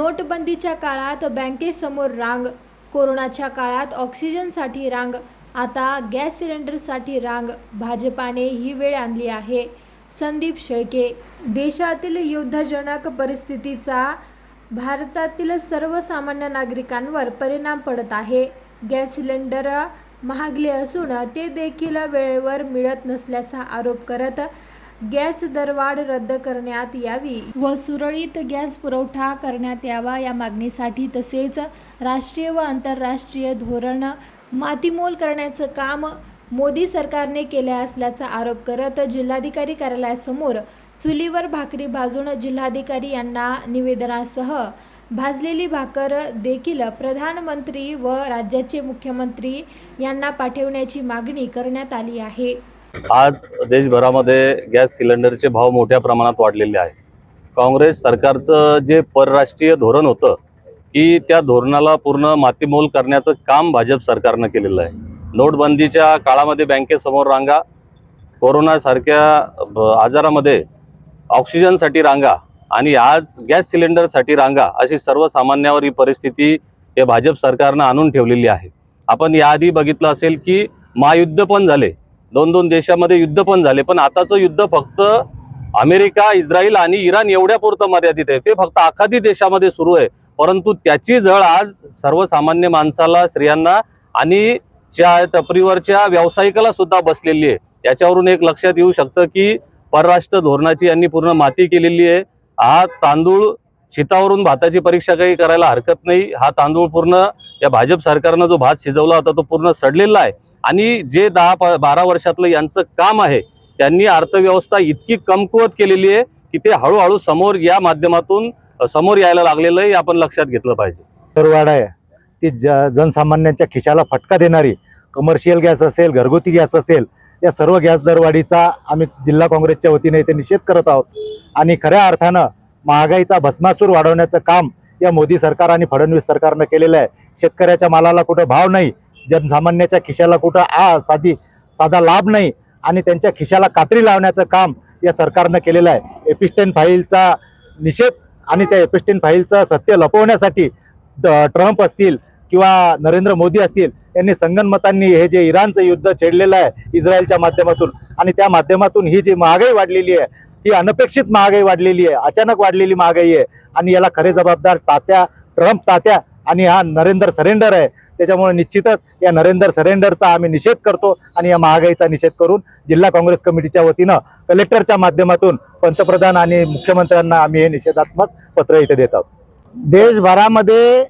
नोटबंदीच्या काळात बँकेसमोर रांग, कोरोनाच्या काळात ऑक्सिजनसाठी रांग, आता गॅस सिलेंडरसाठी रांग. भाजपाने ही वेळ आणली आहे. संदीप शेळके. देशातील युद्धजनक परिस्थितीचा भारतातील सर्वसामान्य नागरिकांवर परिणाम पडत आहे. गॅस सिलेंडर महागले असून ते देखील वेळेवर मिळत नसल्याचा आरोप करत गॅस दरवाढ रद्द करण्यात यावी व सुरळीत गॅस पुरवठा करण्यात यावा या मागणीसाठी तसेच राष्ट्रीय व आंतरराष्ट्रीय धोरण मातीमोल करण्याचं काम मोदी सरकारने केले असल्याचा आरोप करत जिल्हाधिकारी कार्यालयासमोर चुलीवर भाकरी भाजून जिल्हाधिकारी यांना निवेदनासह भाजलेली भाकर देखील प्रधानमंत्री व राज्याचे मुख्यमंत्री यांना पाठवण्याची मागणी करण्यात आली आहे. आज देशभरामध्ये गॅस सिलेंडरचे भाव मोठ्या प्रमाणात वाढलेले आहे. काँग्रेस सरकारचं जे परराष्ट्रीय धोरण होतं की त्या धोरणाला पूर्ण मातीमोल करण्याचं काम भाजप सरकारनं केलेलं आहे. नोटबंदीच्या काळामध्ये बँकेसमोर रांगा, कोरोनासारख्या आजारामध्ये ऑक्सिजनसाठी रांगा आणि आज गॅस सिलेंडरसाठी रांगा, अशी सर्वसामान्यावर ही परिस्थिती हे भाजप सरकारनं आणून ठेवलेली आहे. आपण याआधी बघितलं असेल की महायुद्ध पण झाले, दोन देशामध्ये युद्ध पण झाले, पण आताचं युद्ध फक्त अमेरिका, इस्रायल आणि इराण एवढ्यापुरतं मर्यादित आहे. ते फक्त आखाती देशामध्ये सुरू आहे, परंतु त्याची झळ आज सर्वसामान्य माणसाला, स्त्रियांना आणि टपरीवरच्या व्यावसायिकाला सुद्धा बसलेली आहे. याच्यावरून एक लक्षात येऊ शकतं की परराष्ट्र धोरणाची यांनी पूर्ण माती केलेली आहे. हा तांदूळ शेतावरून भाताची परीक्षा काही करायला हरकत नाही. हा तांदूळ पूर्ण या भाजप सरकारनं जो भात शिजवला होता तो पूर्ण सडलेला आहे. आणि जे 10-12 वर्षातलं यांचं काम आहे, त्यांनी अर्थव्यवस्था इतकी कमकुवत केलेली आहे की ते हळूहळू समोर या माध्यमातून समोर यायला लागलेलं आहे. आपण लक्षात घेतलं पाहिजे. दरवाढ आहे ती जनसामान्यांच्या खिशाला फटका देणारी. कमर्शियल गॅस असेल, घरगुती गॅस असेल, या सर्व गॅस दरवाढीचा आम्ही जिल्हा काँग्रेसच्या वतीने इथे निषेध करत आहोत. आणि खऱ्या अर्थानं महागाईचा भस्मासूर वाढवण्याचं काम या मोदी सरकार आणि फडणवीस सरकारनं केलेलं आहे. शेतकऱ्याच्या मालाला कुठं भाव नाही, जनसामान्याच्या खिशाला कुठं साधा लाभ नाही आणि त्यांच्या खिशाला कात्री लावण्याचं काम या सरकारनं केलेलं आहे. एपिस्टेन फाईलचा निषेध आणि त्या एपिस्टेन फाईलचं सत्य लपवण्यासाठी ट्रम्प असतील किंवा नरेंद्र मोदी असतील यांनी संगनमतांनी हे जे इराणचं युद्ध छेडलेलं आहे इस्रायलच्या माध्यमातून, आणि त्या माध्यमातून ही जी महागाई वाढलेली आहे, ही अनपेक्षित महागाई वाढलेली आहे, अचानक वाढलेली महागाई आहे. आणि याला खरे जबाबदार ट्रम्प तात्या आणि हा नरेंद्र सरेंडर आहे. त्याच्यामुळे निश्चितच या नरेंद्र सरेंडरचा आम्ही निषेध करतो आणि या महागाईचा निषेध करून जिल्हा काँग्रेस कमिटीच्या वतीनं कलेक्टरच्या माध्यमातून पंतप्रधान आणि मुख्यमंत्र्यांना आम्ही हे निषेधात्मक पत्र इथे देत आहोत. देशभरामध्ये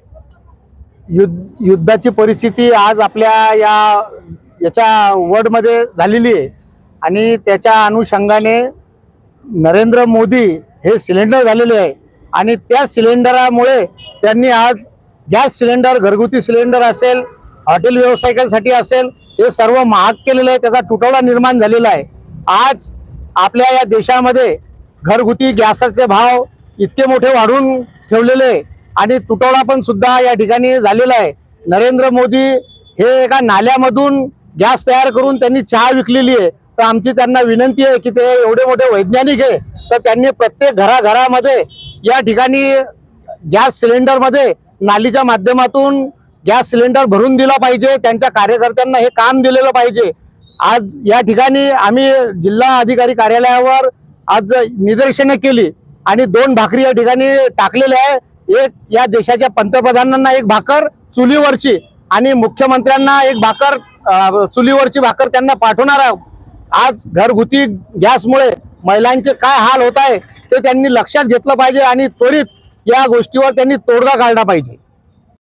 युद्धाची परिस्थिती आज आपल्या याच्या वर्ल्डमध्ये झालेली आहे आणि त्याच्या अनुषंगाने नरेंद्र मोदी हे सिलेंडर झालेले आहे आणि त्या सिलेंडरामुळे त्यांनी आज गॅस सिलेंडर, घरगुती सिलेंडर असेल, हॉटेल व्यावसायिकांसाठी असेल, हे सर्व महाग केलेलं आहे. त्याचा तुटवडा निर्माण झालेला आहे. आज आपल्या या देशामध्ये घरगुती गॅसचे भाव इतके मोठे वाढवून ठेवलेले आहे आणि तुटवडा पण सुद्धा या ठिकाणी झालेला आहे. नरेंद्र मोदी हे एका नाल्यामधून गॅस तयार करून त्यांनी चहा विकलेली आहे. तर आमची त्यांना विनंती आहे की ते एवढे मोठे वैज्ञानिक आहे तर त्यांनी प्रत्येक घराघरामध्ये या ठिकाणी गॅस सिलेंडरमध्ये नालीच्या माध्यमातून गॅस सिलेंडर भरून दिला पाहिजे. त्यांच्या कार्यकर्त्यांना हे काम दिलेलं पाहिजे. आज या ठिकाणी आम्ही जिल्हा अधिकारी कार्यालयावर आज निदर्शने केली आणि 2 भाकरी या ठिकाणी टाकलेल्या आहे. एक या देशाच्या पंतप्रधानांना एक भाकर चुलीवरची आणि मुख्यमंत्र्यांना एक भाकर चुलीवरची भाकर त्यांना पाठवणार आहोत. आज घरगुती गॅसमुळे महिलांचे काय हाल होत आहे ते त्यांनी लक्षात घेतलं पाहिजे आणि त्वरित या गोष्टीवर त्यांनी तोडगा काढला पाहिजे.